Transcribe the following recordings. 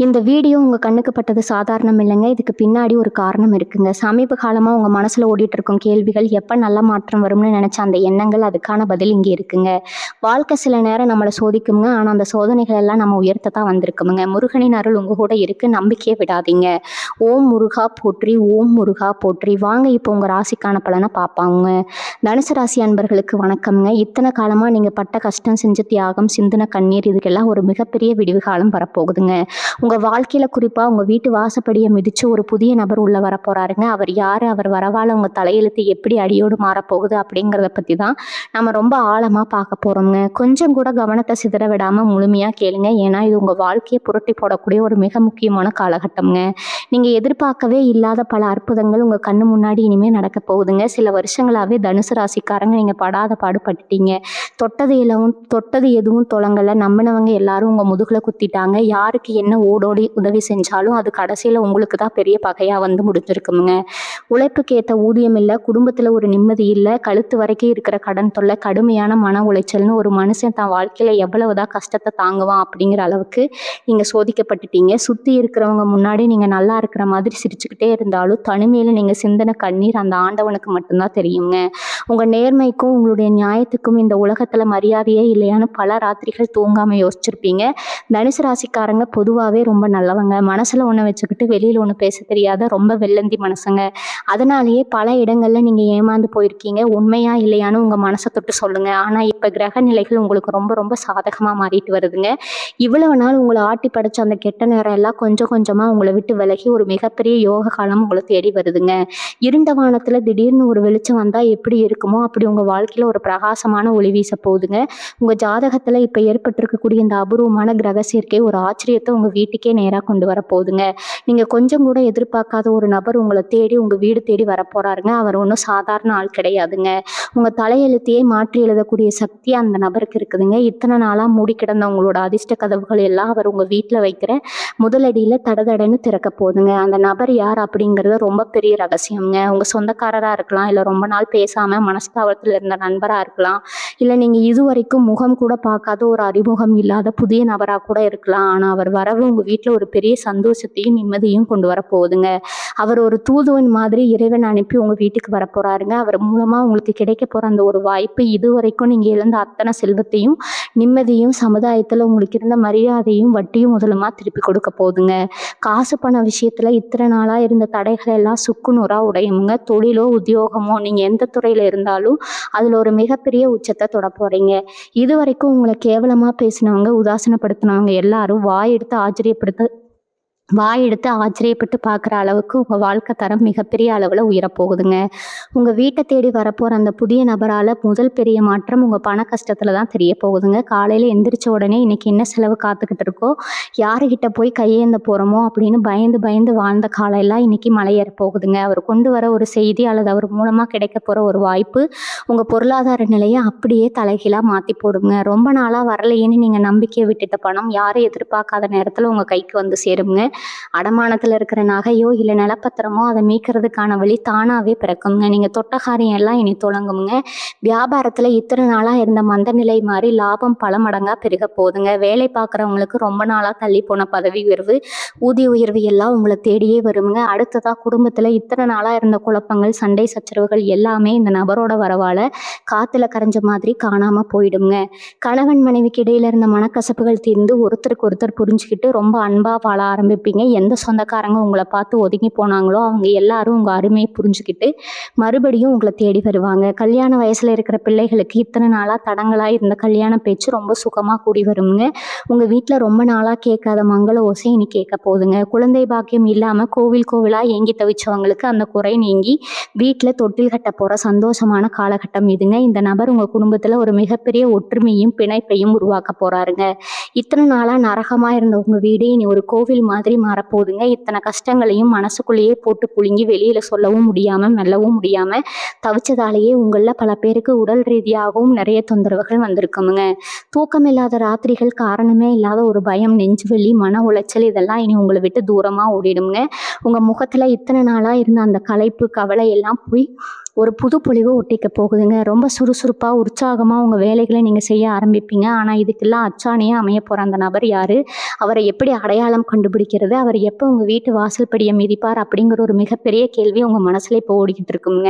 இந்த வீடியோ உங்க கண்ணுக்கு பட்டது சாதாரணம் இல்லைங்க. இதுக்கு பின்னாடி ஒரு காரணம் இருக்குங்க. சமீப காலமா உங்க மனசுல ஓடிட்டு இருக்கும் கேள்விகள், எப்ப நல்ல மாற்றம் வரும்னு நெனச்ச அந்த எண்ணங்கள், அதுக்கான பதில் இங்க இருக்குங்க. வாழ்க்கை சில நேரம் நம்மள சோதிக்குங்க. ஆனா அந்த சோதனைகள் எல்லாம் நம்ம உயர்த்த தான் வந்திருக்குமுங்க. முருகனின் அருள் உங்க கூட இருக்கு. நம்பிக்கைய விடாதீங்க. ஓம் முருகா போற்றி, ஓம் முருகா போற்றி. வாங்க இப்போ உங்க ராசிக்கான பலன பாப்பாங்க. தனுசு ராசி அன்பர்களுக்கு வணக்கம்ங்க. இத்தனை காலமா நீங்க பட்ட கஷ்டம், செஞ்ச தியாகம், சிந்தின கண்ணீர் இதுக்கெல்லாம் ஒரு மிகப்பெரிய விடிவு காலம் வரப்போகுதுங்க. உங்க வாழ்க்கையில குறிப்பா உங்க வீட்டு வாசப்படியை மிதிச்சு ஒரு புதிய நபர் உள்ள வர போறாருங்க. அவர் யாரு, அவர் வரவால உங்க தலையெழுத்து எப்படி அடியோடு மாறப்போகுது அப்படிங்கிறத பத்தி தான் நம்ம ரொம்ப ஆழமா பார்க்க போறோம்ங்க. கொஞ்சம் கூட கவனத்தை சிதற விடாம முழுமையா கேளுங்க. ஏன்னா இது உங்க வாழ்க்கையை புரட்டி போடக்கூடிய ஒரு மிக முக்கியமான காலகட்டம்ங்க. நீங்க எதிர்பார்க்கவே இல்லாத பல அற்புதங்கள் உங்க கண்ணு முன்னாடி இனிமே நடக்க போகுதுங்க. சில வருஷங்களாவே தனுசு ராசிக்காரங்க நீங்க படாத பாடுபட்டுட்டீங்க. தொட்டது எதுவும் தொலங்கல. நம்பினவங்க எல்லாரும் உங்க முதுகுல குத்திட்டாங்க. யாருக்கு என்ன ஓடோடி உதவி செஞ்சாலும் அது கடைசியில உங்களுக்கு தான் பெரிய பகையா வந்து முடிஞ்சிருக்குமுங்க. உழைப்புக்கு ஏத்த ஊதியம் இல்லை, குடும்பத்துல ஒரு நிம்மதி இல்லை, கழுத்து வரைக்கும் இருக்கிற கடன் தொல்லை, கடுமையான மன உளைச்சல்னு ஒரு மனுஷன் தன் வாழ்க்கையில எவ்வளவுதான் கஷ்டத்தை தாங்குவான் அப்படிங்கிற அளவுக்கு நீங்க சோதிக்கப்பட்டுட்டீங்க. சுத்தி இருக்கிறவங்க முன்னாடி நீங்க நல்லா இருக்கிற மாதிரி சிரிச்சுக்கிட்டே இருந்தாலும் தனிமையில நீங்க சிந்தின கண்ணீர் அந்த ஆண்டவனுக்கு மட்டும்தான் தெரியுங்க. உங்க நேர்மைக்கும் உங்களுடைய நியாயத்துக்கும் இந்த உலகத்துல மரியாதையே இல்லையான்னு பல ராத்திரிகள் தூங்காம யோசிச்சிருப்பீங்க. தனுசு ராசிக்காரங்க பொதுவாகவே ரொம்ப நல்லவங்க. மனசில் ஒன்று வச்சுக்கிட்டு வெளியில் ஒன்று பேச தெரியாத ரொம்ப வெள்ளந்தி மனசுங்க. அதனாலேயே பல இடங்களில் நீங்கள் ஏமாந்து போயிருக்கீங்க. உண்மையா இல்லையான்னு உங்கள் மனசை தொட்டு சொல்லுங்கள். ஆனால் இப்போ கிரக நிலைகள் உங்களுக்கு ரொம்ப ரொம்ப சாதகமாக மாறிட்டு வருதுங்க. இவ்வளவு நாள் உங்களை ஆட்டி படைச்ச அந்த கெட்ட நேரம் எல்லாம் கொஞ்சம் கொஞ்சமாக உங்களை விட்டு விலகி ஒரு மிகப்பெரிய யோக காலம் உங்களை தேடி வருதுங்க. இருண்ட வானத்தில் திடீர்னு ஒரு வெளிச்சம் வந்தால் எப்படி இருக்குமோ அப்படி உங்கள் வாழ்க்கையில் ஒரு பிரகாசமான ஒளி வீச போகுதுங்க. உங்கள் ஜாதகத்தில் இப்போ ஏற்பட்டிருக்கக்கூடிய இந்த அபூர்வமான கிரக சேர்க்கை ஒரு ஆச்சரியத்தை உங்கள் வீட்டுக்கே நேராக கொண்டு வர போகுதுங்க. நீங்கள் கொஞ்சம் கூட எதிர்பார்க்காத ஒரு நபர் உங்களை தேடி உங்கள் வீடு தேடி வரப்போறாருங்க. அவர் ஒன்றும் சாதாரண ஆள் கிடையாதுங்க. உங்கள் தலையெழுத்தையே மாற்றி எழுதக்கூடிய சக்தி அந்த நபருக்கு இருக்குதுங்க. இத்தனை நாளாக மூடி கிடந்த உங்களோட அதிர்ஷ்ட கதவுகள் எல்லாம் அவர் உங்கள் வீட்டில் வைக்கிற முதலடியில் தடதடன்னு திறக்க போகுதுங்க. அந்த நபர் யார் அப்படிங்கிறது ரொம்ப பெரிய ரகசியம்ங்க. உங்கள் சொந்தக்காரராக இருக்கலாம், இல்லை ரொம்ப நாள் பேசாமல் மனஸ்தாபத்தில் இருந்த நண்பராக இருக்கலாம், இல்லை நீங்கள் இதுவரைக்கும் முகம் கூட பார்க்காத ஒரு அறிமுகம் இல்லாத புதிய நபராக கூட இருக்கலாம். ஆனால் அவர் வரவு உங்கள் வீட்டில் ஒரு பெரிய சந்தோஷத்தையும் நிம்மதியும் கொண்டு வர போகுதுங்க. அவர் ஒரு தூதுவன் மாதிரி இறைவன் அனுப்பி உங்கள் வீட்டுக்கு வரப்போறாருங்க. அவர் மூலமாக உங்களுக்கு கிடைக்க போகிற அந்த ஒரு வாய்ப்பு இதுவரைக்கும் நீங்கள் இழந்த அத்தனை செல்வத்தையும் நிம்மதியும் சமுதாயத்தில் உங்களுக்கு இருந்த மரியாதையும் வட்டியும் முதலுமா திருப்பி கொடுக்க போகுதுங்க. காசு பண விஷயத்தில் இத்தனை நாளாக இருந்த தடைகள் எல்லாம் சுக்குநூறாக உடையுங்க. தொழிலோ உத்தியோகமோ நீங்கள் எந்த துறையில் இருந்தாலும் அதில் ஒரு மிகப்பெரிய உச்சத்தை தொட போகிறீங்க. இதுவரைக்கும் உங்களை கேவலமாக பேசினவங்க, உதாசனப்படுத்தினவங்க எல்லாரும் வாய் எடுத்து ஆச்சரியப்பட்டு பார்க்குற அளவுக்கு உங்கள் வாழ்க்கை தரம் மிகப்பெரிய அளவில் உயரப்போகுதுங்க. உங்கள் வீட்டை தேடி வரப்போகிற அந்த புதிய நபரால் முதல் பெரிய மாற்றம் உங்கள் பண கஷ்டத்தில் தான் தெரிய போகுதுங்க. காலையில் எந்திரிச்ச உடனே இன்றைக்கி என்ன செலவு காத்துக்கிட்டு இருக்கோ, யாருக்கிட்ட போய் கையேந்த போகிறோமோ அப்படின்னு பயந்து பயந்து வாழ்ந்த காலையெல்லாம் இன்றைக்கி மலையேற போகுதுங்க. அவர் கொண்டு வர ஒரு செய்தி அல்லது அவர் மூலமாக கிடைக்க போகிற ஒரு வாய்ப்பு உங்கள் பொருளாதார நிலையை அப்படியே தலைகீழாக மாற்றி போடுங்க. ரொம்ப நாளாக வரலையேன்னு நீங்கள் நம்பிக்கையை விட்டுட்ட பணம் யாரை எதிர்பார்க்காத நேரத்தில் உங்கள் கைக்கு வந்து சேருங்க. அடமானத்தில் இருக்கிற நகையோ இல்லை நிலப்பத்திரமோ அதை மீட்கிறதுக்கான வழி தானாகவே பிறக்குங்க. நீங்கள் தொட்ட காரியம் எல்லாம் இனி தொடங்குங்க. வியாபாரத்தில் இத்தனை நாளாக இருந்த மந்த நிலை மாறி லாபம் பல மடங்காக பெருக போகுதுங்க. வேலை பார்க்குறவங்களுக்கு ரொம்ப நாளாக தள்ளி போன பதவி உயர்வு, ஊதிய உயர்வு எல்லாம் உங்களை தேடியே வருங்க. அடுத்ததாக குடும்பத்தில் இத்தனை நாளாக இருந்த குழப்பங்கள், சண்டை சச்சரவுகள் எல்லாமே இந்த நபரோட வரவால் காற்றுல கரைஞ்ச மாதிரி காணாமல் போயிடுங்க. கணவன் மனைவிக்கு இடையில இருந்த மனக்கசப்புகள் தீர்ந்து ஒருத்தருக்கு ஒருத்தர் புரிஞ்சுக்கிட்டு ரொம்ப அன்பாக வாழ ஆரம்பிப்பீங்க. எந்த சொந்தக்காரங்க உங்களை பார்த்து ஒதுங்கி போனாங்களோ அவங்க எல்லாரும் உங்கள் அருமையை புரிஞ்சுக்கிட்டு மறுபடியும் உங்களை தேடி வருவாங்க. கல்யாண வயசில் இருக்கிற பிள்ளைகளுக்கு இத்தனை நாளாக தடங்களாக இருந்த கல்யாண பேச்சு ரொம்ப சுகமாக கூடி வருங்க. உங்கள் வீட்டில் ரொம்ப நாளாக கேட்காத மங்கள ஓசை இனி கேட்க போகுதுங்க. குழந்தை பாக்கியம் இல்லாமல் கோவிலாக ஏங்கி தவிச்சவங்களுக்கு அந்த குறை நீங்கி வீட்டில் தொட்டில் கட்ட போகிற சந்தோஷமான காலகட்டம் இதுங்க. இந்த நபர் உங்கள் குடும்பத்தில் ஒரு மிகப்பெரிய ஒற்றுமையும் பிணைப்பையும் உருவாக்க போகிறாருங்க. இத்தனை நாளாக நரகமாக இருந்த உங்கள் வீடு இனி ஒரு கோவில் மாதிரி மாறப்போகுதுங்க. இத்தனை கஷ்டங்களையும் மனசுக்குள்ளேயே போட்டு புழுங்கி வெளியில் சொல்லவும் முடியாமல் மெல்லவும் முடியாமல் தவிச்சதாலேயே உங்களில் பல பேருக்கு உடல் ரீதியாகவும் நிறைய தொந்தரவுகள் வந்திருக்குமுங்க. தூக்கம் இல்லாத ராத்திரிகள், காரணமே இல்லாத ஒரு பயம், நெஞ்சுவலி, மன உளைச்சல் இதெல்லாம் இனி உங்களை விட்டு தூரமாக ஓடிடுங்க. உங்கள் முகத்தில் இத்தனை நாளாக இருந்த அந்த களைப்பு, கவலை எல்லாம் போய் ஒரு புது பொலிவு ஒட்டிக்க போகுதுங்க. ரொம்ப சுறுசுறுப்பா, உற்சாகமா உங்க வேலைகள நீங்க செய்ய ஆரம்பிப்பீங்க. ஆனா இதுக்கெல்லாம் அச்சாணியா அமையப் போற அந்த நபர் யாரு? அவரை எப்படி அடையாளம் கண்டுபிடிக்கிறது? அவர் எப்ப உங்க வீட்டு வாசல் படிய மிதிப்பார்? அப்படிங்கிற ஒரு மிகப்பெரிய கேள்வி உங்க மனசுல இப்போ ஓடிக்கிட்டு இருக்குங்க.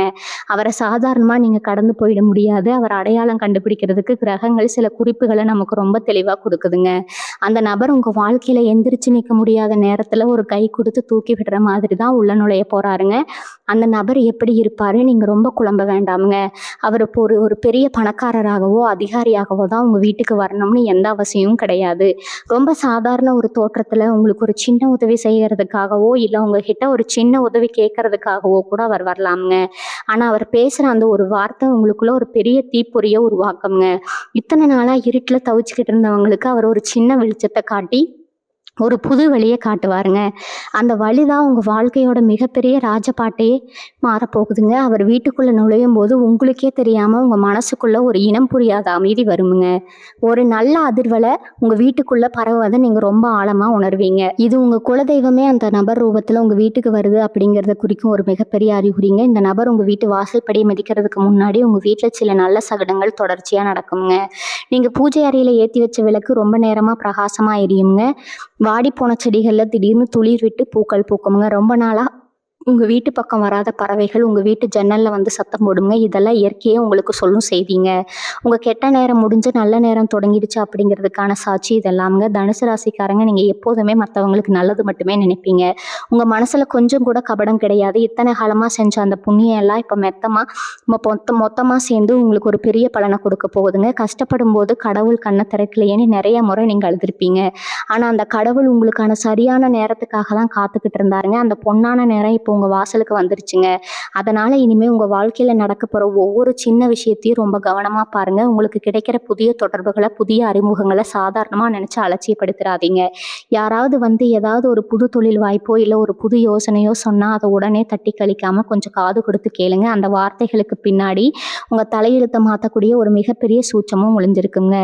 அவர சாதாரணமா நீங்க கடந்து போயிட முடியாது. அவர அடையாளம் கண்டுபிடிக்கிறதுக்கு கிரகங்கள் சில குறிப்புகள நமக்கு ரொம்ப தெளிவா குடுக்குதுங்க. அந்த நபர் உங்க வாழ்க்கையில எந்திரிச்சு நிக்க முடியாத நேரத்துல ஒரு கை குடுத்து தூக்கி விடுற மாதிரி தான் உள்ள நுழைய போறாருங்க. அந்த நபர் எப்படி இருப்பாரு? நீங்க ரொம்ப குழம்ப வேண்டாமுங்க. அவர் இப்போ ஒரு ஒரு பெரிய பணக்காரராகவோ, அதிகாரியாகவோ தான் உங்க வீட்டுக்கு வரணும்னு எந்த அவசியமும் கிடையாது. ரொம்ப சாதாரண ஒரு தோற்றத்துல உங்களுக்கு ஒரு சின்ன உதவி செய்யறதுக்காகவோ, இல்ல உங்ககிட்ட ஒரு சின்ன உதவி கேட்கறதுக்காகவோ கூட அவர் வரலாமுங்க. ஆனா அவர் பேசுற அந்த ஒரு வார்த்தை உங்களுக்குள்ள ஒரு பெரிய தீப்பொறிய உருவாக்கும்ங்க. இத்தன நாளா இருட்டுல தவிச்சுக்கிட்டு இருந்தவங்களுக்கு அவர் ஒரு சின்ன வெளிச்சத்த காட்டி ஒரு புது வழிய காட்டுவாருங்க. அந்த வழிதான் உங்க வாழ்க்கையோட மிகப்பெரிய ராஜபாட்டையே மாறப்போகுதுங்க. அவர் வீட்டுக்குள்ள நுழையும்போது உங்களுக்கே தெரியாம உங்க மனசுக்குள்ள ஒரு இனம் புரியாத அமைதி வருமுங்க. ஒரு நல்ல அதிர்வலை உங்க வீட்டுக்குள்ள பரவுவதை நீங்க ரொம்ப ஆழமா உணர்வீங்க. இது உங்க குலதெய்வமே அந்த நபர் ரூபத்துல உங்க வீட்டுக்கு வருது அப்படிங்கிறத குறிக்கும் ஒரு மிகப்பெரிய அறிகுறிங்க. இந்த நபர் உங்க வீட்டு வாசல் படியை மிதிக்கிறதுக்கு முன்னாடி உங்க வீட்டுல சில நல்ல சகடங்கள் தொடர்ச்சியா நடக்குங்க. நீங்க பூஜை அறையில ஏத்தி வச்ச விளக்கு ரொம்ப நேரமா பிரகாசமா எரியுங்க. வாடிப்போன செடிகள்ல திடீர்னு துளிர் விட்டு பூக்கள் பூக்குமுங்க. ரொம்ப நாளா உங்க வீட்டு பக்கம் வராத பறவைகள் உங்க வீட்டு ஜன்னல்ல வந்து சத்தம் போடுங்க. இதெல்லாம் இயற்கையே உங்களுக்கு சொல்லும் செய்திங்க. உங்க கெட்ட நேரம் முடிஞ்சு நல்ல நேரம் தொடங்கிடுச்சு அப்படிங்கிறதுக்கான சாட்சி இதெல்லாம்ங்க. தனுசு ராசிக்காரங்க, நீங்க எப்போதுமே மற்றவங்களுக்கு நல்லது மட்டுமே நினைப்பீங்க. உங்க மனசுல கொஞ்சம் கூட கபடம் கிடையாது. இத்தனை காலமா செஞ்ச அந்த புண்ணியம் எல்லாம் இப்ப மொத்தமா சேர்ந்து உங்களுக்கு ஒரு பெரிய பலனை கொடுக்க போகுதுங்க. கஷ்டப்படும் போது கடவுள் கண்ணை திறக்கலையேன்னு நிறைய முறை நீங்க அழுதுருப்பீங்க. ஆனா அந்த கடவுள் உங்களுக்கான சரியான நேரத்துக்காக தான் காத்துக்கிட்டு இருந்தாருங்க. அந்த பொன்னான நேரம் இப்போ உங்க வாசலுக்கு வந்துருச்சுங்க. அதனால இனிமே உங்க வாழ்க்கையில நடக்க போற ஒவ்வொரு சின்ன விஷயத்தையும் ரொம்ப கவனமா பாருங்க. உங்களுக்கு கிடைக்கிற புதிய தொடர்புகளை, புதிய அறிமுகங்களை சாதாரணமா நினைச்சு அலட்சியப்படுத்திடாதீங்க. யாராவது வந்து ஏதாவது ஒரு புது தொழில் வாய்ப்போ இல்ல ஒரு புது யோசனையோ சொன்னா அதை உடனே தட்டி கழிக்காம கொஞ்சம் காது கொடுத்து கேளுங்க. அந்த வார்த்தைகளுக்கு பின்னாடி உங்க தலையெழுத்தை மாற்றக்கூடிய ஒரு மிகப்பெரிய சூட்சமும் ஒளிஞ்சிருக்குங்க.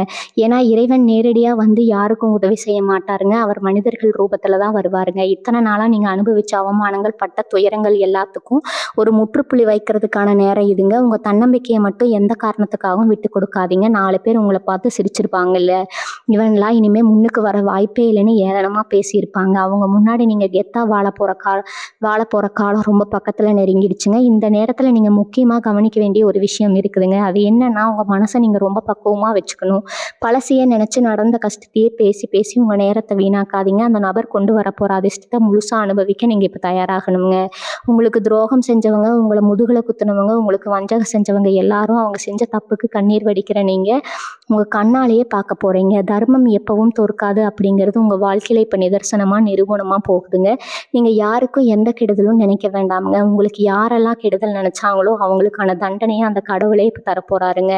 ஏன்னா இறைவன் நேரடியா வந்து யாருக்கும் உதவி செய்ய மாட்டாருங்க. அவர் மனிதர்கள் ரூபத்துல தான் வருவாருங்க. இத்தனை நாளா நீங்க அனுபவிச்ச அவமானங்கள், பட்ட துயரங்கள் எல்லாத்துக்கும் ஒரு முற்றுப்புள்ளி வைக்கிறதுக்கான நேரம் இதுங்க. உங்க தன்னம்பிக்கையை மட்டும் எந்த காரணத்துக்காகவும் விட்டு கொடுக்காதீங்க. 4 பேர் உங்களை பார்த்து சிரிச்சிருப்பாங்கல்ல, இவங்களா இனிமே முன்னுக்கு வர வாய்ப்பே இல்லைன்னு ஏளனமா பேசியிருப்பாங்க. அவங்க முன்னாடி நீங்க கெத்தா வாழ போற காலம் ரொம்ப பக்கத்துல நெருங்கிடுச்சுங்க. இந்த நேரத்துல நீங்க முக்கியமா கவனிக்க வேண்டிய ஒரு விஷயம் இருக்குதுங்க. அது என்னன்னா, உங்க மனசை நீங்க ரொம்ப பக்குவமா வச்சுக்கணும். பழசையே நினைச்சு நடந்த கஷ்டத்தையே பேசி பேசி உங்க நேரத்தை வீணாக்காதீங்க. அந்த நபர் கொண்டு வர போற அதிர்ஷ்டத்தை முழுசா அனுபவிக்க நீங்க இப்ப தயாராகணுங்க. உங்களுக்கு துரோகம் செஞ்சவங்க, உங்களை முதுகுல குத்துனவங்க, உங்களுக்கு வஞ்சகம் செஞ்சவங்க எல்லாரும் அவங்க செஞ்ச தப்புக்கு கண்ணீர் வடிக்கிற நீங்க உங்க கண்ணாலேயே பார்க்க போறீங்க. தர்மம் எப்பவும் தோற்காது அப்படிங்கிறது உங்க வாழ்க்கையில இப்ப நிதர்சனமா நிரூபணமா போகுதுங்க. நீங்க யாருக்கும் எந்த கெடுதலும் நினைக்க வேண்டாமுங்க. உங்களுக்கு யாரெல்லாம் கெடுதல் நினைச்சாங்களோ அவங்களுக்கான தண்டனையை அந்த கடவுளே இப்ப தரப்போறாருங்க.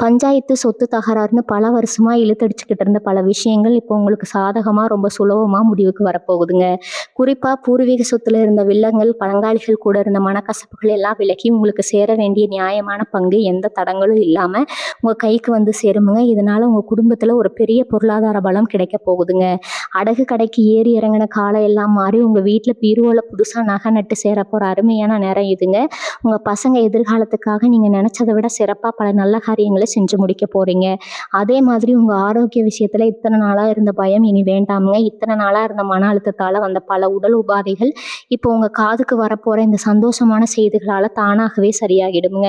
பஞ்சாயத்து, சொத்து தகராறுன்னு பல வருஷமா இழுத்தடிச்சுக்கிட்டு இருந்த பல விஷயங்கள் இப்போ உங்களுக்கு சாதகமா ரொம்ப சுலபமா முடிவுக்கு வரப்போகுதுங்க. குறிப்பா பூர்வீக சொத்துல இருந்த வில்லங்கள், பங்காளிகள் கூட இருந்த மனக்கசப்புகள் எல்லாம் விலகி உங்களுக்கு சேர வேண்டிய நியாயமான பங்கு எந்த தடங்களும் இல்லாம உங்க கைக்கு வந்து சேருமுங்க. இதனால உங்க குடும்பத்துல ஒரு பெரிய பொருளாதார பலம் கிடைக்க போகுதுங்க. அடகு கடைக்கு ஏறி இறங்கின காலம் எல்லாம் மாறி உங்க வீட்டுல பீரோல புதுசா நகை நட்டு சேர போற அருமையான நேரம் இதுங்க. உங்க பசங்க எதிர்காலத்துக்காக நீங்க நினைச்சதை விட சிறப்பா பல நல்ல காரியங்களை செஞ்சு முடிக்க போறீங்க. அதே மாதிரி உங்க ஆரோக்கிய விஷயத்துல இத்தனை நாளா இருந்த பயம் இனி வேண்டாமுங்க. இத்தனை நாளா இருந்த மன அழுத்தத்தால வந்த பல உடல் உபாதைகள் இப்போ உங்க காதுக்கு வரப்போற இந்த சந்தோஷமான செய்திகளால தானாகவே சரியாகிடுங்க.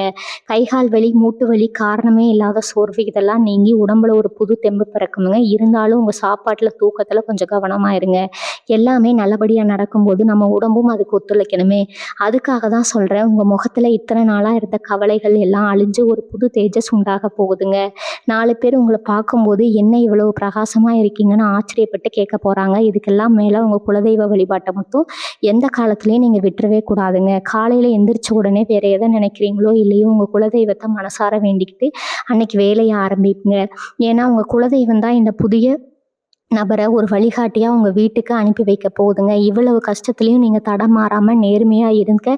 கைகால் வலி, மூட்டு வலி, காரணமே இல்லாத சோர்வு இதெல்லாம் நீங்கி உடம்புல ஒரு புது தெம்பு பிறக்குமுங்க. இருந்தாலும் உங்க சாப்பாட்டுல, தூக்கத்துல கொஞ்சம் கவனமா இருங்க. எல்லாமே நல்லபடியா நடக்கும்போது நம்ம உடம்பும் அதுக்கு ஒத்துழைக்கணுமே. அதுக்காக தான் சொல்றேன், உங்க முகத்துல இத்தனை நாளா இருந்த கவலைகள் எல்லாம் அழிஞ்சு ஒரு புது தேஜஸ் உண்டாக போகுதுங்க. 4 பேர் உங்களை பார்க்கும்போது என்ன இவ்வளவு பிரகாசமா இருக்கீங்கன்னு ஆச்சரியப்பட்டு கேட்க போறாங்க. இதுக்கெல்லாம் மேல உங்க குலதெய்வ வழிபாட்டை மட்டும் எந்த காலத்திலயும் நீங்க விட்டுறவே கூடாதுங்க. காலையில எந்திரிச்ச உடனே வேற எதை நினைக்கிறீங்களோ இல்லையோ உங்க குலதெய்வத்தை மனசார வேண்டிக்கிட்டு அன்னைக்கு வேலையை ஆரம்பிப்புங்க. ஏன்னா உங்க குலதெய்வம் தான் இந்த புதிய நபரை ஒரு வழிகாட்டியா உங்க வீட்டுக்கு அனுப்பி வைக்க போகுதுங்க. இவ்வளவு கஷ்டத்துலயும் நீங்க தடமாறாம நேர்மையா இருங்க.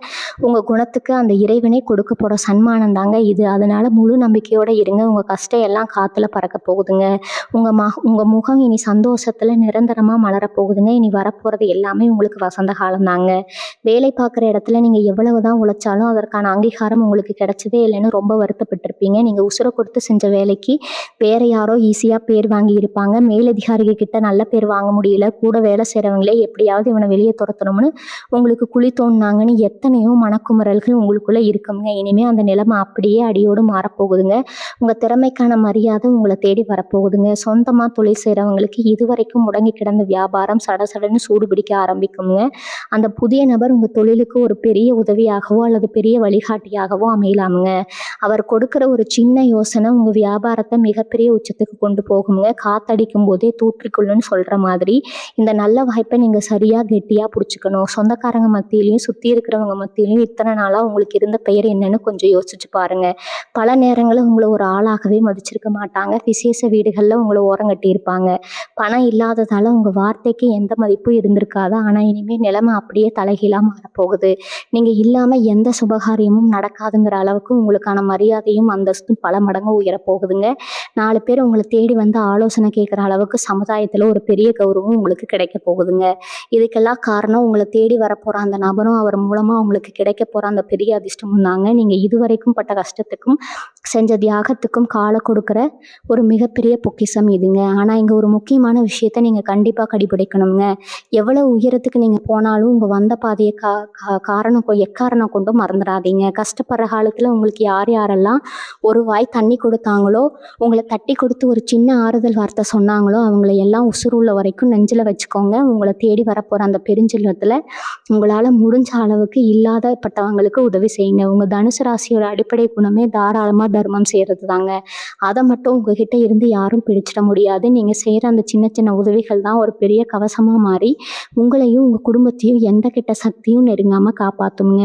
உங்க குணத்துக்கு அந்த இறைவனே கொடுக்க போற சன்மானம் தாங்க இது. அதனால முழு நம்பிக்கையோட இருங்க. உங்க கஷ்டம் எல்லாம் காத்துல பறக்க போகுதுங்க. உங்க முகம் இனி சந்தோஷத்துல நிரந்தரமா மலரப் போகுதுங்க. இனி வரப்போறது எல்லாமே உங்களுக்கு வசந்த காலம் தாங்க. வேலை பார்க்குற இடத்துல நீங்க எவ்வளவுதான் உழைச்சாலும் அதற்கான அங்கீகாரம் உங்களுக்கு கிடைச்சதே இல்லைன்னு ரொம்ப வருத்தப்பட்டிருப்பீங்க. நீங்க உசுர கொடுத்து செஞ்ச வேலைக்கு வேற யாரோ ஈஸியா பேர் வாங்கி இருப்பாங்க. மேலதிகாரிகள் கிட்ட நல்ல பேர் வாங்க முடியல. கூட வேலை செய்றவங்களே எப்படியாவது இவனை வெளியே துரத்தணும்னு உங்களுக்கு குழி தோணுனாங்கன்னு எத்தனையோ மனக்குமுறல்கள் உங்களுக்குள்ள இருக்குங்க. இனிமே அந்த நிலைமை அப்படியே அடியோடு மாறப்போகுதுங்க. உங்க திறமைக்கான மரியாதை உங்களை தேடி வரப்போகுதுங்க. சொந்தமா தொழில் செய்றவங்களுக்கு இதுவரைக்கும் முடங்கி கிடந்த வியாபாரம் சடசடன்னு சூடு பிடிக்க ஆரம்பிக்குங்க. அந்த புதிய நபர் உங்க தொழிலுக்கு ஒரு பெரிய உதவியாகவோ அல்லது பெரிய வழிகாட்டியாகவோ அமையலாமுங்க. அவர் கொடுக்கிற ஒரு சின்ன யோசனை உங்க வியாபாரத்தை மிகப்பெரிய உச்சத்துக்கு கொண்டு போகுங்க. காத்தடிக்கும் போதே தூற்றிக்கொள்ளுன்னு சொல்ற மாதிரி இந்த நல்ல வாய்ப்பை நீங்க சரியா கெட்டியா பிடிச்சிக்கணும். சொந்தக்காரங்க மத்தியிலையும் சுத்தி இருக்கிறவங்க மத்தியிலையும் இத்தனை நாளா உங்களுக்கு இருந்த பெயர் என்னன்னு கொஞ்சம் யோசிச்சு பாருங்க. பல நேரங்களில் உங்களை ஒரு ஆளாகவே மதிச்சிருக்க மாட்டாங்க. விசேஷ வீடுகளில் உங்களை ஓரங்கட்டி இருப்பாங்க. பணம் இல்லாததால உங்க வார்த்தைக்கு எந்த மதிப்பும் இருந்திருக்காது. ஆனா இனிமே நிலைமை அப்படியே தலைகீழா மாறப்போகுது. நீங்க இல்லாம எந்த சுபகாரியமும் நடக்காதுங்கிற அளவுக்கு உங்களுக்கான மரியாதையும் அந்தஸ்தும் பல மடங்கு உயரப்போகுதுங்க. 4 பேர் உங்களை தேடி வந்து ஆலோசனை கேட்குற அளவுக்கு சமுதாயத்துல ஒரு பெரிய கௌரவம் உங்களுக்கு கிடைக்க போகுதுங்க. இதுக்கெல்லாம் காரணம் உங்களை தேடி வரப்போற அந்த நபரும் அவர் மூலமா உங்களுக்கு கிடைக்க போற அந்த பெரிய அதிர்ஷ்டமும் தாங்க. நீங்க இதுவரைக்கும் பட்ட கஷ்டத்துக்கும் செஞ்ச தியாகத்துக்கும் கால கொடுக்குற ஒரு மிகப்பெரிய பொக்கிஷம் இதுங்க. ஆனா இங்க ஒரு முக்கியமான விஷயத்த நீங்க கண்டிப்பா கடைபிடிக்கணுங்க. எவ்வளவு உயரத்துக்கு நீங்க போனாலும் உங்க வந்த பாதையை எக்காரணம் கொண்டும் மறந்துடாதீங்க. கஷ்டப்படுற காலத்துல உங்களுக்கு யார் யாரெல்லாம் ஒரு வாய் தண்ணி கொடுத்தாங்களோ, உங்களை தட்டி கொடுத்து ஒரு சின்ன ஆறுதல் வார்த்தை சொன்னாங்களோ, அவங்கள எல்லாம் உசுருள்ள வரைக்கும் நெஞ்சில வச்சுக்கோங்க. உங்களை தேடி வரப்போற அந்த பெருஞ்செல்வத்துல உங்களால முடிஞ்ச அளவுக்கு இல்லாதப்பட்டவங்களுக்கு உதவி செய்யுங்க. உங்க தனுசு ராசியோட அடிப்படை குணமே தாராளமா தர்மம் செய்யறது தாங்க. அதை மட்டும் உங்ககிட்ட இருந்து யாரும் பிடிச்சிட முடியாது. நீங்க செய்யற அந்த சின்ன சின்ன உதவிகள் தான் ஒரு பெரிய கவசமா மாறி உங்களையும் உங்க குடும்பத்தையும் எந்த கெட்ட சக்தியும் நெருங்காம காப்பாத்துங்க.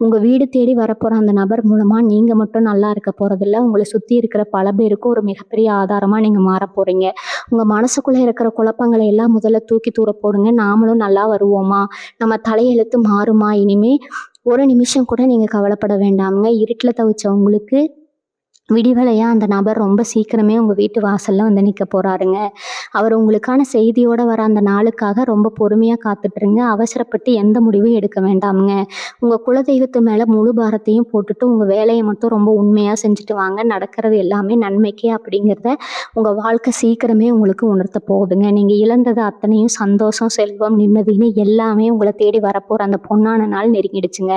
உங்க வீடு தேடி வரப்போற அந்த நபர் மூலமா நீங்க மட்டும் நல்லா இருக்க போறதில்ல, உங்களை சுத்தி இருக்கிற பல பேருக்கும் ஒரு மிகப்பெரிய ஆதாரமா நீங்க மாற போறீங்க. உங்க மனசுக்குள்ள இருக்கிற குழப்பங்களை எல்லாம் முதல்ல தூக்கி தூர போடுங்க. நாமளும் நல்லா வருவோமா, நம்ம தலையெழுத்து மாறுமா, இனிமே ஒரு நிமிஷம் கூட நீங்க கவலைப்பட வேண்டாமுங்க. இருட்டில் தவிச்சவங்களுக்கு விடிவலையா அந்த நபர் ரொம்ப சீக்கிரமே உங்கள் வீட்டு வாசலில் வந்து நிற்க போகிறாருங்க. அவர் உங்களுக்கான செய்தியோட வர அந்த நாளுக்காக ரொம்ப பொறுமையாக காத்துட்ருங்க. அவசரப்பட்டு எந்த முடிவும் எடுக்க வேண்டாமுங்க. உங்கள் குலதெய்வத்து மேலே முழு பாரத்தையும் போட்டுட்டு உங்கள் வேலையை மட்டும் ரொம்ப உண்மையாக செஞ்சுட்டு வாங்க. நடக்கிறது எல்லாமே நன்மைக்கே அப்படிங்கிறத உங்கள் வாழ்க்கை சீக்கிரமே உங்களுக்கு உணர்த்த போகுதுங்க. நீங்கள் இழந்தது அத்தனையும் சந்தோஷம், செல்வம், நிம்மதின்னு எல்லாமே உங்களை தேடி வரப்போகிற அந்த பொன்னான நாள் நெருங்கிடுச்சுங்க.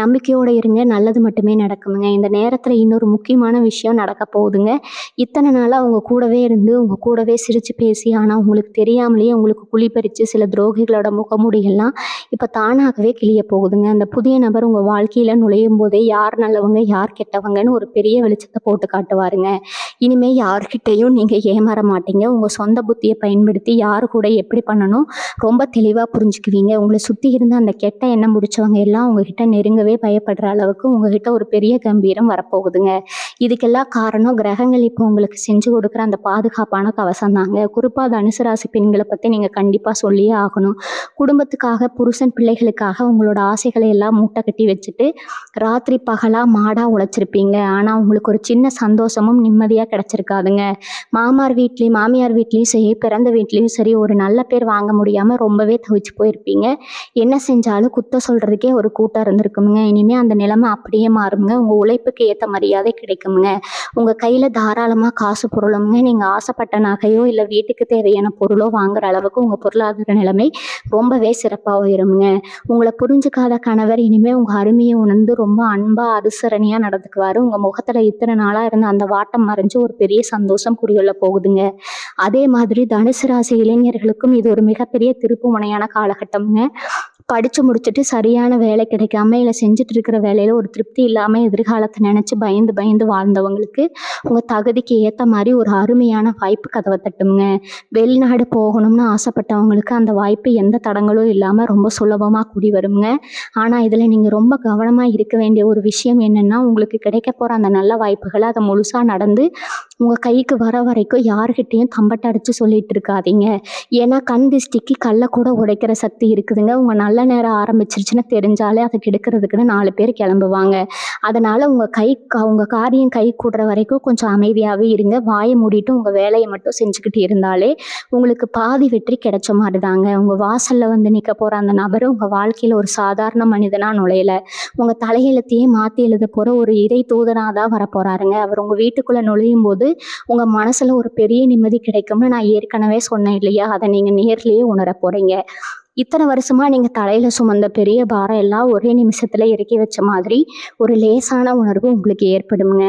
நம்பிக்கையோடு இருங்க, நல்லது மட்டுமே நடக்குங்க. இந்த நேரத்தில் இன்னொரு முக்கியமான விஷயம் நடக்க போகுதுங்க. இத்தனை நாளாக அவங்க கூடவே இருந்து உங்க கூடவே சிரித்து பேசி ஆனால் உங்களுக்கு தெரியாமலேயே உங்களுக்கு குழி பறித்து சில துரோகிகளோட முகமூடிகள்லாம் இப்போ தானாகவே கிளிய போகுதுங்க. அந்த புதிய நபர் உங்கள் வாழ்க்கையில் நுழையும் போதே யார் நல்லவங்க யார் கெட்டவங்கன்னு ஒரு பெரிய வெளிச்சத்தை போட்டு காட்டுவாருங்க. இனிமேல் யார்கிட்டையும் நீங்கள் ஏமாற மாட்டீங்க. உங்கள் சொந்த புத்தியை பயன்படுத்தி யார் கூட எப்படி பண்ணணும் ரொம்ப தெளிவாக புரிஞ்சுக்குவீங்க. உங்களை சுற்றி இருந்த அந்த கெட்ட எண்ணம் முடிச்சவங்க எல்லாம் உங்ககிட்ட நெருங்கவே பயப்படுற அளவுக்கு உங்ககிட்ட ஒரு பெரிய கம்பீரம் வரப்போகுதுங்க. இதுக்கெல்லாம் காரணம் கிரகங்கள் இப்போ உங்களுக்கு செஞ்சு கொடுக்குற அந்த பாதுகாப்பான கவசம் தாங்க. குறிப்பாக தனுசு ராசி பெண்களை பற்றி நீங்கள் கண்டிப்பாக சொல்லியே ஆகணும். குடும்பத்துக்காக, புருஷன் பிள்ளைகளுக்காக உங்களோட ஆசைகளை எல்லாம் மூட்டை கட்டி வச்சுட்டு ராத்திரி பகலாக மாடாக உழைச்சிருப்பீங்க. ஆனால் உங்களுக்கு ஒரு சின்ன சந்தோஷமும் நிம்மதியாக கிடச்சிருக்காதுங்க. மாமியார் வீட்லேயும் சரி, பிறந்த வீட்லேயும் சரி ஒரு நல்ல பேர் வாங்க முடியாமல் ரொம்பவே தவிச்சு போயிருப்பீங்க. என்ன செஞ்சாலும் குத்த சொல்கிறதுக்கே ஒரு கூட்டம் இருந்திருக்குங்க. இனிமேல் அந்த நிலைமை அப்படியே மாறுங்க. உங்கள் உழைப்புக்கு ஏற்ற மரியாதை கிடைக்குங்க. உங்கள் கையில் தாராளமாக காசு பொருளுங்க. நீங்கள் ஆசைப்பட்ட நகையோ இல்லை வீட்டுக்கு தேவையான பொருளோ வாங்குற அளவுக்கு உங்கள் பொருளாதார நிலைமை ரொம்பவே சிறப்பாக உயருங்க. உங்களை புரிஞ்சுக்காத கணவர் இனிமேல் உங்கள் அருமையை உணர்ந்து ரொம்ப அன்பாக அனுசரணையாக நடந்துக்குவார். உங்கள் முகத்தில் இத்தனை நாளாக இருந்த அந்த வாட்டம் மறைஞ்சு ஒரு பெரிய சந்தோஷம் குடிகொள்ள போகுதுங்க. அதே மாதிரி தனுசு ராசி இளைஞர்களுக்கும் இது ஒரு மிகப்பெரிய திருப்பு முனையான காலகட்டம்ங்க. படிச்சு முடிச்சுட்டு சரியான வேலை கிடைக்காம, இல்ல செஞ்சுட்டு இருக்கிற வேலையில ஒரு திருப்தி இல்லாம எதிர்காலத்த நெனச்சு பயந்து பயந்து வாழ்ந்தவங்களுக்கு, உங்க தகுதிக்கு ஏத்த மாரி ஒரு அருமையான வாய்ப்பு கதவ தட்டும்ங்க. வெளிநாடு போகணும்னு ஆசைப்பட்டவங்களுக்கு அந்த வாய்ப்பு எந்த தடங்களும் இல்லாம ரொம்ப சுலபமா கூடி வரும்ங்க. ஆனா, இதுல நீங்க ரொம்ப கவனமா இருக்க வேண்டிய ஒரு விஷயம் என்னன்னா, உங்களுக்கு கிடைக்க போற அந்த நல்ல வாய்ப்புகள அத முழுசா நடந்து உங்க கைக்கு வர வரைக்கும் யார்கிட்டயும் தம்பட்ட அடிச்சு சொல்லிட்டு இருக்காதீங்க. ஏன்னா, கண் திஷ்டிக்கு கல்ல கூட உடைக்கிற சக்தி இருக்குதுங்க. உங்க நல்ல நேரம் ஆரம்பிச்சிருச்சுன்னு தெரிஞ்சாலே அத கெடுக்கிறதுக்குன்னு 4 பேர் கெளம்புவாங்க. அதனால உங்க காரியம் கைகூடுற வரைக்கும் கொஞ்சம் அமைதியாவே இருங்க. வாய மூடிட்டு உங்க வேலைய மட்டும் செஞ்சுக்கிட்டு இருந்தாலே, உங்களுக்கு பாதி வெற்றி கிடைச்ச மாரி தாங்க. உங்க வாசல்ல வந்து நிக்க போற அந்த நபரு உங்க வாழ்க்கையில ஒரு சாதாரண மனிதனா நுழையல. உங்க தலையெழுத்தையே மாத்தி எழுதப் போற ஒரு இறை தூதனா தான் வரப்போறாருங்க. அவர் உங்க வீட்டுக்குள்ள நுழையும்போது, உங்க மனசுல ஒரு பெரிய நிம்மதி கிடைக்கும்னு நான் ஏற்கனவே சொன்னேன் இல்லையா? அத நீங்க நேர்லயே உணரப் போறீங்க. இத்தன வருஷமா நீங்க தலையில சுமந்த பெரிய பாரம் எல்லாம் ஒரே நிமிஷத்துல இறக்கி வச்ச மாதிரி ஒரு லேசான உணர்வு உங்களுக்கு ஏற்படும்ங்க.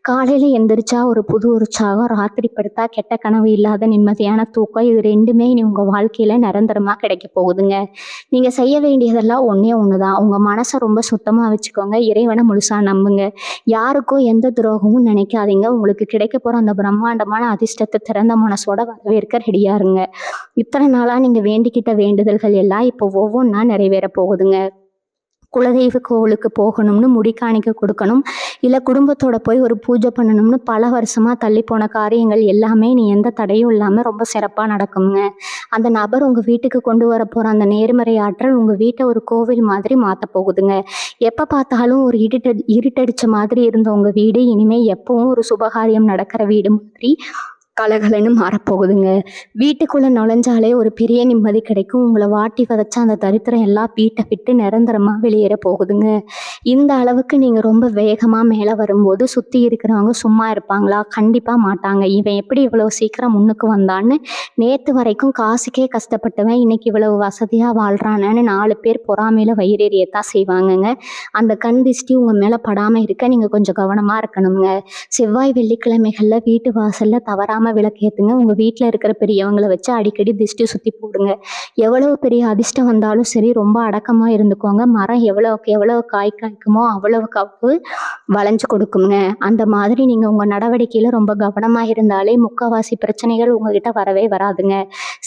காலையில எந்திரிச்சா ஒரு புது உற்சாகம், ராத்திரி படுத்தா கெட்ட கனவு இல்லாத நிம்மதியான தூக்கம், இது 2மே இனி உங்க வாழ்க்கையில நிரந்தரமா கிடைக்கப் போகுதுங்க. நீங்க செய்ய வேண்டியதெல்லாம் ஒண்ணே ஒண்ணுதான். உங்க மனச ரொம்ப சுத்தமா வச்சுக்கோங்க. இறைவன முழுசா நம்புங்க. யாருக்கும் எந்த துரோகமும் நினைக்காதீங்க. உங்களுக்கு கிடைக்கப் போற அந்த பிரம்மாண்டமான அதிர்ஷ்டத்த திறந்த மனசோட வரவேற்க ரெடியா இருங்க. இத்தனை நாளா நீங்க வேண்டிக்கிட்ட வேண்டுதல்கள் எல்லாம் இப்போ ஒவ்வொன்னா நிறைவேறப் போகுதுங்க. குலதெய்வ கோவிலுக்கு போகணும்னு முடி காணிக்கை கொடுக்கணும், இல்ல குடும்பத்தோட போய் ஒரு பூஜை பண்ணணும்னு பல வருஷமா தள்ளிப்போன காரியங்கள் எல்லாமே இனி எந்த தடையும் இல்லாம ரொம்ப சிறப்பா நடக்கும்ங்க. அந்த நபர் உங்க வீட்டுக்கு கொண்டு வரப்போற அந்த நேர்மறை ஆற்றல் உங்க வீட்ட ஒரு கோவில் மாதிரி மாத்தப் போகுதுங்க. எப்ப பார்த்தாலும் ஒரு இருட்டடிச்ச மாதிரி இருந்த உங்க வீடு இனிமே எப்பவும் ஒரு சுபகாரியம் நடக்கிற வீடு மாதிரி கலகலன்னு மாறப்போகுதுங்க. வீட்டுக்குள்ள நுழைஞ்சாலே ஒரு பெரிய நிம்மதி கிடைக்கும். உங்கள வாட்டி வதைச்ச அந்த தரித்திரம் எல்லாம் வீட்ட விட்டு நிரந்தரமா வெளியேற போகுதுங்க. இந்த அளவுக்கு நீங்க ரொம்ப வேகமா மேல வரும்போது சுத்தி இருக்கிறவங்க சும்மா இருப்பாங்களா? கண்டிப்பா மாட்டாங்க. இவன் எப்படி இவ்வளவு சீக்கிரம் முன்னுக்கு வந்தான்னு, நேத்து வரைக்கும் காசுக்கே கஷ்டப்பட்டவன் இன்னைக்கு இவ்வளவு வசதியா வாழ்றானேன்னு 4 பேர் பொறாமையில வயிறெறியத்தான் செய்வாங்கங்க. அந்த கண் திஷ்டி உங்க மேல படாம இருக்க நீங்க கொஞ்சம் கவனமா இருக்கணுங்க. செவ்வாய், வெள்ளிக்கிழமைகள்ல வீட்டு வாசல்ல தவறாம விளக்கேத்துங்க. உங்க வீட்ல இருக்கிற பெரியவங்கள வச்சு அடிக்கடி திஷ்டி சுத்தி போடுங்க. எவ்வளவு பெரிய அதிர்ஷ்டம் வந்தாலும் சரி, ரொம்ப அடக்கமா இருந்துக்கோங்க. மரம் எவ்வளவுக்கு எவ்வளவு காய் காய்க்குமோ அவ்வளவுக்கு அவ்வளவு வளைஞ்சு கொடுக்குங்க. அந்த மாதிரி நீங்க உங்க நடவடிக்கையில ரொம்ப கவனமா இருந்தாலே முக்காவாசி பிரச்சனைகள் உங்ககிட்ட வரவே வராதுங்க.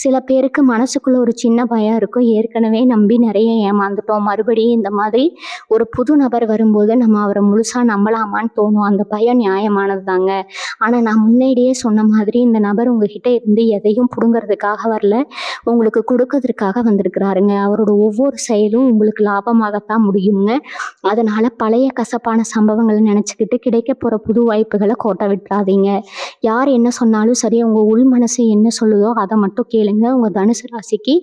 சில பேருக்கு மனசுக்குள்ள ஒரு சின்ன பயம் இருக்கும். ஏற்கனவே நம்பி நிறைய ஏமாந்துட்டோம். மறுபடியும் இந்த மாதிரி ஒரு புது நபர் வரும்போது நம்ம அவரை முழுசா நம்பலாமான்னு தோணும். அந்த பயம் நியாயமானது தாங்க. ஆனா நான் முன்னாடியே சொன்ன மாதிரி இந்த நபர் உங்ககிட்ட இருந்து எதையும் புடுங்கிறதுக்காக வரல, உங்களுக்கு கொடுக்கறதுக்காக வந்திருக்கிறாருங்க. அவரோட ஒவ்வொரு செயலும் உங்களுக்கு லாபமாகத்தான் முடியுங்க. அதனால பழைய கசப்பான சம்பவங்களை நினைச்சுக்கிட்டு கிடைக்க போற புது வாய்ப்புகளை கோட்டை விட்டுறாதீங்க. யார் என்ன சொன்னாலும் சரி, உங்க உள் மனசு என்ன சொல்லுதோ அதை மட்டும் கேளுங்க. உங்க தனுசு ராசிக்கு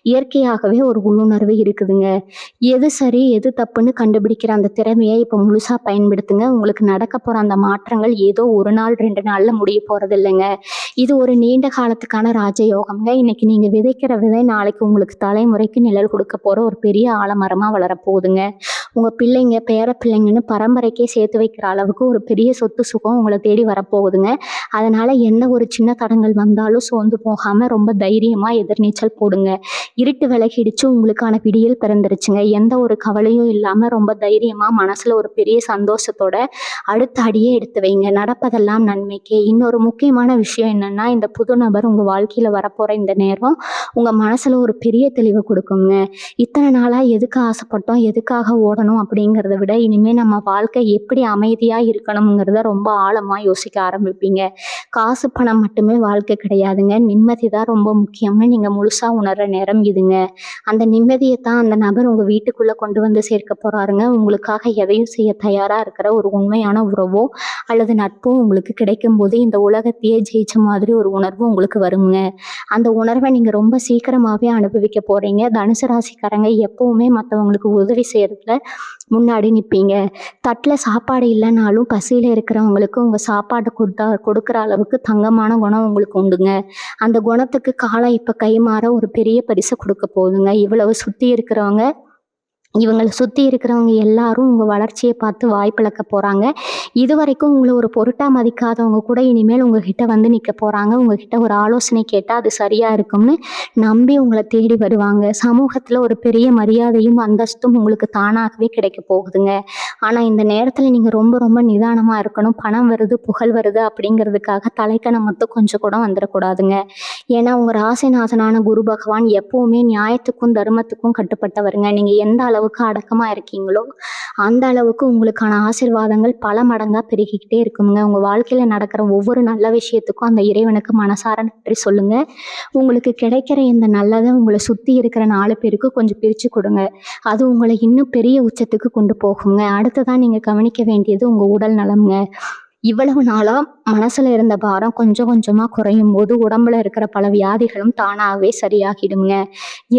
இயற்கையாகவே ஒரு உள்ளுணர்வு இருக்குதுங்க. எது சரி எது தப்புன்னு கண்டுபிடிக்கிற அந்த திறமையை இப்போ முழுசா பயன்படுத்துங்க. உங்களுக்கு நடக்க போற அந்த மாற்றங்கள் ஏதோ 1 நாள் 2 நாள்ல முடிய போறது இல்லைங்க. இது ஒரு நீண்ட காலத்துக்கான ராஜயோகம்ங்க. இன்னைக்கு நீங்க விதைக்கிற விதை நாளைக்கு உங்களுக்கு தலைமுறைக்கு நிழல் கொடுக்க போற ஒரு பெரிய ஆலமரமா வளரப்போகுதுங்க. உங்க பிள்ளைங்க பேர பிள்ளைங்கன்னு பரம்பரைக்கே சேர்த்து வைக்கிற அளவுக்கு ஒரு பெரிய சொத்து சுகம் உங்களை தேடி வரப்போகுதுங்க. அதனால என்ன ஒரு சின்ன தடங்கள் வந்தாலும் சோர்ந்து போகாம ரொம்ப தைரியமா எதிர்நீச்சல் போடுங்க. இருட்டு விலகிடுச்சு, உங்களுக்கான விடியல் பிறந்துருச்சுங்க. எந்த ஒரு கவலையும் இல்லாம ரொம்ப தைரியமா மனசுல ஒரு பெரிய சந்தோஷத்தோட அடுத்த அடியே எடுத்து வைங்க. நடப்பதெல்லாம் நன்மைக்கே. இன்னொரு முக்கியமான விஷயம் என்னன்னா, இந்த புது நபர் உங்க வாழ்க்கையில வரப்போற இந்த நேரம் உங்க மனசுல ஒரு பெரிய தெளிவை கொடுக்குங்க. இத்தனை நாளா எதுக்கு ஆசைப்பட்டோம், எதுக்காக ஓடணும் அப்படிங்கிறத விட இனிமே நம்ம வாழ்க்கை எப்படி அமைதியா இருக்கணுங்கிறத ரொம்ப ஆழமா யோசிக்க ஆரம்பிப்பீங்க. காசு பணம் மட்டுமே வாழ்க்கை கிடையாதுங்க. நிம்மதி தான் ரொம்ப முக்கியம்னு நீங்க முழுசா உணர்ற நேரம் இதுங்க. அந்த நிம்மதியை தான் அந்த நபர் உங்க வீட்டுக்குள்ள கொண்டு வந்து சேர்க்க போறாருங்க. உங்களுக்காக எதையும் செய்ய தயாரா இருக்கிற ஒரு உண்மையான உறவோ அல்லது நட்போ உங்களுக்கு கிடைக்கும் போது இந்த உலகத்தையே ஜெயிச்ச மாதிரி ஒரு உணர்வு உங்களுக்கு வருங்க. அந்த உணர்வை நீங்க ரொம்ப சீக்கிரமாவே அனுபவிக்க போறீங்க. தனுசு ராசிக்காரங்க எப்பவுமே மற்றவங்களுக்கு உதவி செய்யறதுல முன்னாடி நிற்பீங்க. தட்டில் சாப்பாடு இல்லைனாலும் பசியில் இருக்கிறவங்களுக்கு உங்கள் சாப்பாடு கொடுக்குற அளவுக்கு தங்கமான குணம் உங்களுக்கு உண்டுங்க. அந்த குணத்துக்கு காலம் இப்போ கைமாற ஒரு பெரிய பரிசு கொடுக்க போகுதுங்க. இவ்வளவு சுற்றி இருக்கிறவங்க இவங்கள சுத்தி இருக்கிறவங்க எல்லாரும் உங்க வளர்ச்சிய பார்த்து வாய் பிளக்க போறாங்க. இதுவரைக்கும் உங்கள ஒரு பொருட்டா மதிக்காதவங்க கூட இனிமேல் உங்ககிட்ட வந்து நிக்க போறாங்க. உங்ககிட்ட ஒரு ஆலோசனை கேட்டா அது சரியா இருக்கும்னு நம்பி உங்கள தேடி வருவாங்க. சமூகத்துல ஒரு பெரிய மரியாதையும், அந்தஸ்தும் உங்களுக்கு தானாகவே கிடைக்க போகுதுங்க. ஆனா இந்த நேரத்துல நீங்க ரொம்ப ரொம்ப நிதானமா இருக்கணும். பணம் வருது, புகழ் வருது அப்படிங்கிறதுக்காக தலைக்கனம் மட்டும் கொஞ்சம் கூட வந்துரக்கூடாதுங்க. ஏன்னா உங்க ராசிநாதனான குரு பகவான் எப்பவுமே நியாயத்துக்கும், தர்மத்துக்கும் கட்டுப்பட்டவருங்க. நீங்க எந்த அளவுக்கு அடக்கமா இருக்கீங்களோ, அந்த அளவுக்கு உங்களுக்கான ஆசீர்வாதங்கள் பல மடங்கா பெருகிக்கிட்டே இருக்குங்க. உங்க வாழ்க்கையில நடக்கிற ஒவ்வொரு நல்ல விஷயத்துக்கும் அந்த இறைவனுக்கு மனசார நன்றி சொல்லுங்க. உங்களுக்கு கிடைக்கிற இந்த நல்லத உங்கள சுத்தி இருக்கிற 4 பேருக்கு கொஞ்சம் பிரிச்சு கொடுங்க. அது உங்கள இன்னும் பெரிய உச்சத்துக்கு கொண்டு போகுங்க. அடுத்ததா நீங்க கவனிக்க வேண்டியது உங்க உடல் நலம்ங்க. இவ்வளவு நாளா மனசுல இருந்த பாரம் கொஞ்சம் கொஞ்சமா குறையும்போது, உடம்புல இருக்கிற பல வியாதிகளும் தானாகவே சரியாகிடுங்க.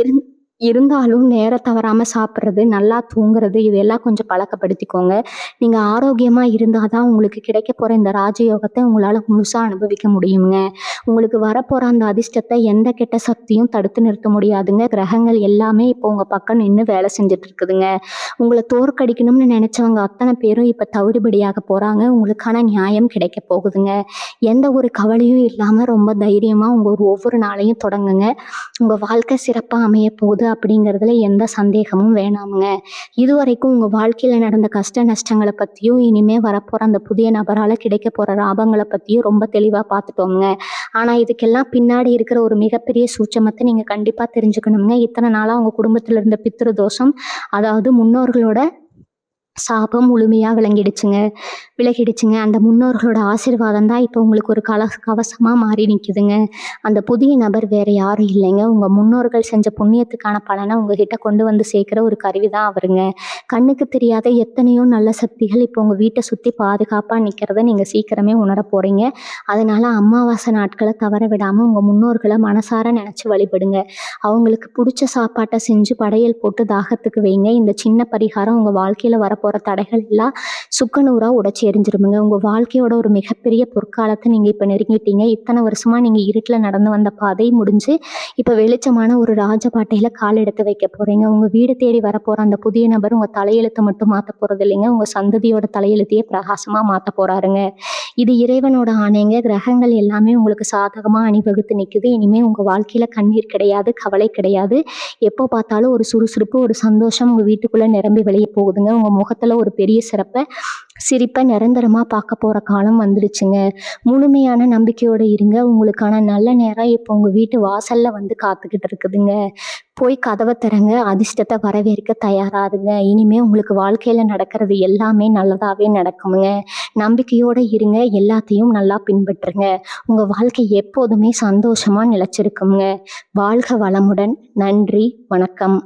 இருந் இருந்தாலும் நேரம் தவறாம சாப்பிடுறது, நல்லா தூங்குறது இதெல்லாம் கொஞ்சம் பழக்கப்படுத்திக்கோங்க. நீங்க ஆரோக்கியமா இருந்தா தான் உங்களுக்கு கிடைக்க போற இந்த ராஜயோகத்த உங்களால முழுசா அனுபவிக்க முடியுங்க. உங்களுக்கு வரப்போற அந்த அதிர்ஷ்டத்த எந்த கெட்ட சக்தியும் தடுத்து நிறுத்த முடியாதுங்க. கிரகங்கள் எல்லாமே இப்போ உங்க பக்கம் நின்னு வேலை செஞ்சுட்டு இருக்குதுங்க. உங்கள தோற்கடிக்கணும்னு நினைச்சவங்க அத்தனை பேரும் இப்ப தவிடுபடியாக போறாங்க. உங்களுக்கான நியாயம் கிடைக்க போகுதுங்க. எந்த ஒரு கவலையும் இல்லாம ரொம்ப தைரியமா உங்க ஒவ்வொரு நாளையும் தொடங்குங்க. உங்க வாழ்க்கை சிறப்பா அமைய போகுது அப்படிங்கிறதுல எந்த சந்தேகமும் வேணாமுங்க. இதுவரைக்கும் உங்க வாழ்க்கையில நடந்த கஷ்ட நஷ்டங்கள பத்தியும், இனிமே வரப்போற அந்த புதிய நபரால கிடைக்க போற லாபங்கள பத்தியும் ரொம்ப தெளிவா பார்த்துட்டோம்ங்க. ஆனா இதுக்கெல்லாம் பின்னாடி இருக்கிற ஒரு மிகப்பெரிய சூட்சமத்த நீங்க கண்டிப்பா தெரிஞ்சுக்கணும்ங்க. இத்தனை நாளா உங்க குடும்பத்துல இருந்த பித்ரு தோஷம், அதாவது முன்னோர்களோட சாபம் முழுமையா விலகிடுச்சுங்க. அந்த முன்னோர்களோட ஆசீர்வாதம் தான் இப்போ உங்களுக்கு ஒரு கவசமா மாறி நிக்குதுங்க. அந்த புதிய நபர் வேற யாரும் இல்லைங்க. உங்க முன்னோர்கள் செஞ்ச புண்ணியத்துக்கான பலன உங்ககிட்ட கொண்டு வந்து சேர்க்கிற ஒரு கருவி தான் அவருங்க. கண்ணுக்கு தெரியாத எத்தனையோ நல்ல சக்திகள் இப்போ உங்க வீட்ட சுத்தி பாதுகாப்பா நிக்கிறத நீங்க சீக்கிரமே உணரப் போறீங்க. அதனால அமாவாசை நாட்கள தவற விடாம உங்க முன்னோர்கள மனசார நினைச்சு வழிபடுங்க. அவங்களுக்கு புடிச்ச சாப்பாட்ட செஞ்சு படையல் போட்டு தாகத்துக்கு வைங்க. இந்த சின்ன பரிகாரம் உங்க வாழ்க்கையில வரப்போற தடைகள் எல்லாம் சுக்குநூறா உடைச்சு எரிஞ்சிருமுங்க. உங்க வாழ்க்கையோட ஒரு மிகப்பெரிய பொற்காலத்தை நீங்க இப்ப நெருங்கிட்டீங்க. இத்தனை வருஷமா நீங்க இருட்டுல நடந்து வந்த பாதை முடிஞ்சு இப்ப வெளிச்சமான ஒரு ராஜபாட்டையில கால் எடுத்து வைக்க போறீங்க. உங்க வீடு தேடி வரப்போற அந்த புதிய நபர் உங்க தலையெழுத்தை மட்டும் மாத்த போறது இல்லைங்க. உங்க சந்ததியோட தலையெழுத்தையே பிரகாசமா மாத்த போறாருங்க. இது இறைவனோட ஆணைங்க. கிரகங்கள் எல்லாமே உங்களுக்கு சாதகமா அணிவகுத்து நிக்குது. இனிமே உங்க வாழ்க்கையில கண்ணீர் கிடையாது, கவலை கிடையாது. எப்போ பார்த்தாலும் ஒரு சுறுசுறுப்பு, ஒரு சந்தோஷம் உங்க வீட்டுக்குள்ள நிரம்பி வெளியே போகுதுங்க. உங்க முகத்துல ஒரு பெரிய சிரிப்பை நிரந்தரமா பார்க்க போற காலம் வந்துடுச்சுங்க. முழுமையான நம்பிக்கையோட இருங்க. உங்களுக்கான நல்ல நேரம் இப்போ உங்க வீட்டு வாசல்ல வந்து காத்துக்கிட்டு இருக்குதுங்க. போய் கதவை திறங்க. அதிர்ஷ்டத்தை வரவேற்க தயாராகுங்க. இனிமே உங்களுக்கு வாழ்க்கையில நடக்கிறது எல்லாமே நல்லதாவே நடக்குமுங்க. நம்பிக்கையோட இருங்க. எல்லாத்தையும் நல்லா பின்பற்றுங்க. உங்க வாழ்க்கை எப்போதுமே சந்தோஷமா நிலைச்சிருக்குங்க. வாழ்க வளமுடன். நன்றி. வணக்கம்.